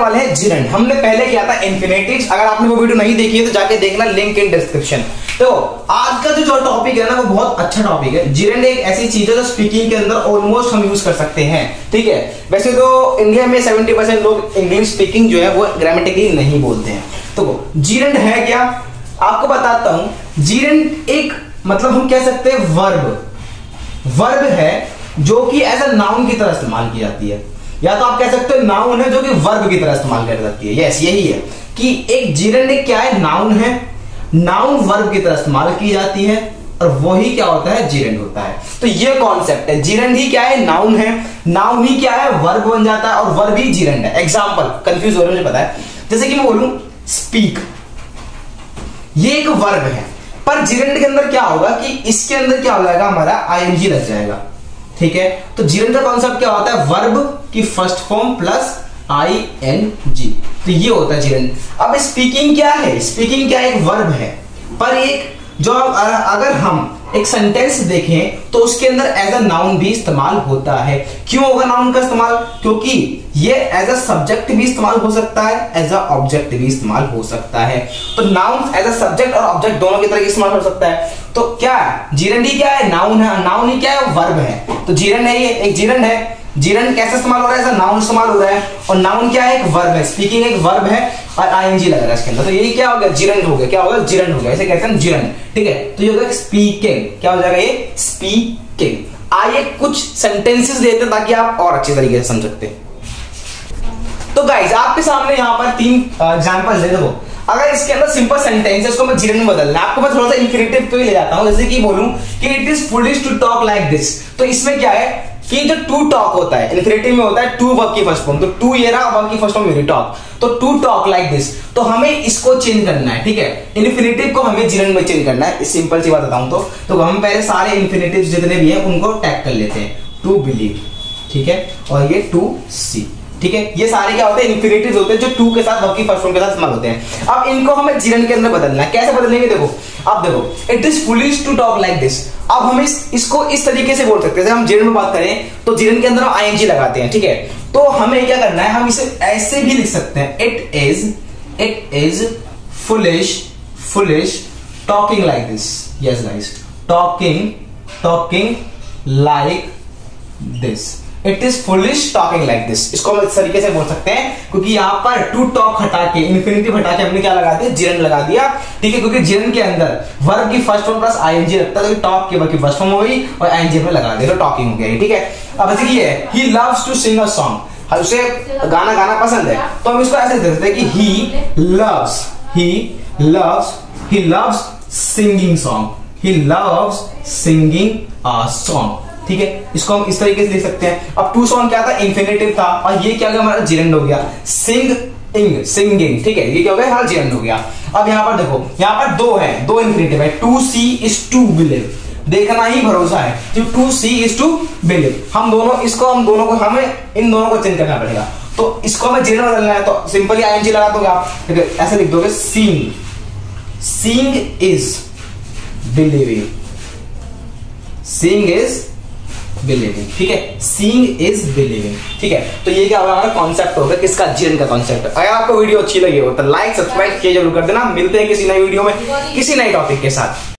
वाले हैं जिरंड। हमने पहले किया था इंफिनिटिव्स, अगर आपने वो वीडियो नहीं देखी है तो जाके देखना, लिंक इन डिस्क्रिप्शन। तो आज का जो टॉपिक है ना वो बहुत अच्छा टॉपिक है। जिरंड एक ऐसी चीज है जो स्पीकिंग के अंदर ऑलमोस्ट हम यूज कर सकते हैं, ठीक है। वैसे तो इंडिया में 70% लोग इंग्लिश स्पीकिंग जो है वो ग्रामेटिकली नहीं बोलते हैं। तो जिरंड है क्या, आपको बताता हूं। जिरंड एक मतलब हम कह सकते हैं वर्ब है जो कि एज अ नाउन की तरह इस्तेमाल की जाती है, या तो आप कह सकते हो नाउन है जो कि वर्ब की तरह इस्तेमाल की जाती है। यस, यही है कि एक जिरंड क्या है, नाउन है, नाउन वर्ब की तरह इस्तेमाल की जाती है और वही क्या होता है, जिरंड होता है। तो ये कॉन्सेप्ट है, जिरंड ही क्या है, नाउन है, नाउन ही क्या है, वर्ब बन जाता है और वर्ब ही जिरंड है। एग्जांपल, कंफ्यूज हो रहे मुझे पता है, जैसे कि मैं बोलूं स्पीक, ये एक वर्ब है, पर जिरंड के अंदर क्या होगा कि इसके अंदर क्या हो जाएगा, हमारा आईएनजी लग जाएगा, ठीक है। तो जिरंड का कॉन्सेप्ट क्या होता है, वर्ब की फर्स्ट फॉर्म प्लस आईएनजी, तो ये होता है जिरंड। अब स्पीकिंग क्या है, स्पीकिंग क्या एक वर्ब है, पर एक जो अगर हम एक सेंटेंस देखें तो उसके अंदर एज अ नाउन भी इस्तेमाल होता है। क्यों होगा नाउन का इस्तेमाल, क्योंकि ये एज अ सब्जेक्ट भी इस्तेमाल हो सकता है, एज अ ऑब्जेक्ट भी इस्तेमाल हो सकता है। तो नाउन एज अ सब्जेक्ट और ऑब्जेक्ट दोनों की तरह इस्तेमाल हो सकता है। तो क्या जिरंड ही क्या है, नाउन है, नाउन ही क्या है, वर्ब है। तो जिरंड है, ये एक जिरंड है। जिरंड कैसे इस्तेमाल हो रहा है, एज अ नाउन इस्तेमाल हो रहा है, और नाउन क्या है, एक वर्ब है, स्पीकिंग एक वर्ब है और आईएनजी लग रहा है इसके अंदर। तो यही क्या हो गया, जिरंड हो गया। क्या होगा, जिरंड हो गया, इसे कहते हैं जिरंड, ठीक है। तो ये हो गया स्पीकिंग, क्या हो जाएगा ये, स्पीकिंग। आइए कुछ सेंटेंसेस देते हैं ताकि आप और अच्छे तरीके से समझ सकते हैं। तो गाइस आपके सामने यहाँ पर 3 एग्जांपल है, देखो। अगर इसके अंदर सिंपल सेंटेंस है, इसको मैं जिरंड में बदलना है, आपको मैं थोड़ा सा इंफिनिटिव पे ले जाता हूं। जैसे कि बोलूं कि it is foolish to talk like this, तो इसमें क्या है कि जो टू टॉक होता है इन्फिनिटिव में होता है टू वर्ब की फर्स्ट फॉर्म, तो टू ये रहा, वर्ब की फर्स्ट फॉर्म मेरी टॉक, तो टू टॉक लाइक दिस। तो हमें इसको चेंज करना है, ठीक है, इन्फिनिटिव को हमें जिरंड में चेंज करना है। सिंपल सी बात बताऊं तो हम पहले सारे इन्फिनिटिव जितने भी हैं उनको टैग कर लेते हैं, टू बिलीव, ठीक है, और ये टू सी, ठीक है। ये सारे क्या होते हैं, इन्फिनिटिव्स होते हैं जो टू के साथ वर्ब की फर्स्ट फॉर्म के साथ इस्तेमाल होते हैं। अब इनको हमें जिरंड के अंदर बदलना है। कैसे बदलेंगे, देखो, अब देखो, it is foolish to talk like this. अब हम इसको इस तरीके से बोल सकते हैं, जैसे हम जिरंड में बात करें तो जिरंड के अंदर हम आईएनजी लगाते हैं, ठीक है। तो हमें क्या करना है, हम इसे ऐसे भी लिख सकते हैं, it is foolish talking like this. Yes guys, talking like this, it is foolish talking like this. इसको हम इस तरीके से बोल सकते हैं, क्योंकि यहां पर टू टॉक हटा के, इन्फिनिटिव हटा के हमने क्या लगा दिया, जिरंड लगा दिया, ठीक है। क्योंकि जिरंड के अंदर वर्ब की फर्स्ट फॉर्म प्लस आईएनजी लगता है, तो टॉक के वर्ब की फर्स्ट फॉर्म हो गई और आईएनजी में लगा दिया, तो टॉकिंग हो गया, ठीक है। अब जैसे ये है, he loves to sing a song, उसे गाना गाना पसंद है, तो हम इसको ऐसे देते हैं कि ही लव्स सिंगिंग सॉन्ग, ठीक है। इसको हम इस तरीके से लिख सकते हैं। अब टू सॉन्ग क्या था, इन्फिनिटिव था, और ये क्या हो गया, हमारा जिरंड हो गया, सिंगिंग, ठीक है, ये क्या हो गया, हमारा जिरंड हो गया। अब यहाँ पर देखो, यहाँ पर दो इन्फिनिटिव है, to see is to believe, देखना ही भरोसा है, जो to see is to believe. हम दोनों को हमें इन दोनों को चेंज करना पड़ेगा। तो इसको हमें जिरंड बदलना है, तो सिंपली आईएनजी लगा दोगे आप, ठीक है, ऐसे लिख दोगे, सीइंग इज बिलीविंग, ठीक है, सीइंग इज बिलीविंग, ठीक है। तो ये क्या होगा, हमारा कॉन्सेप्ट होगा किसका, जिरंड का कॉन्सेप्ट। अगर आपको वीडियो अच्छी लगी हो तो लाइक सब्सक्राइब किया जरूर कर देना। मिलते हैं किसी नई वीडियो में किसी नए टॉपिक के साथ।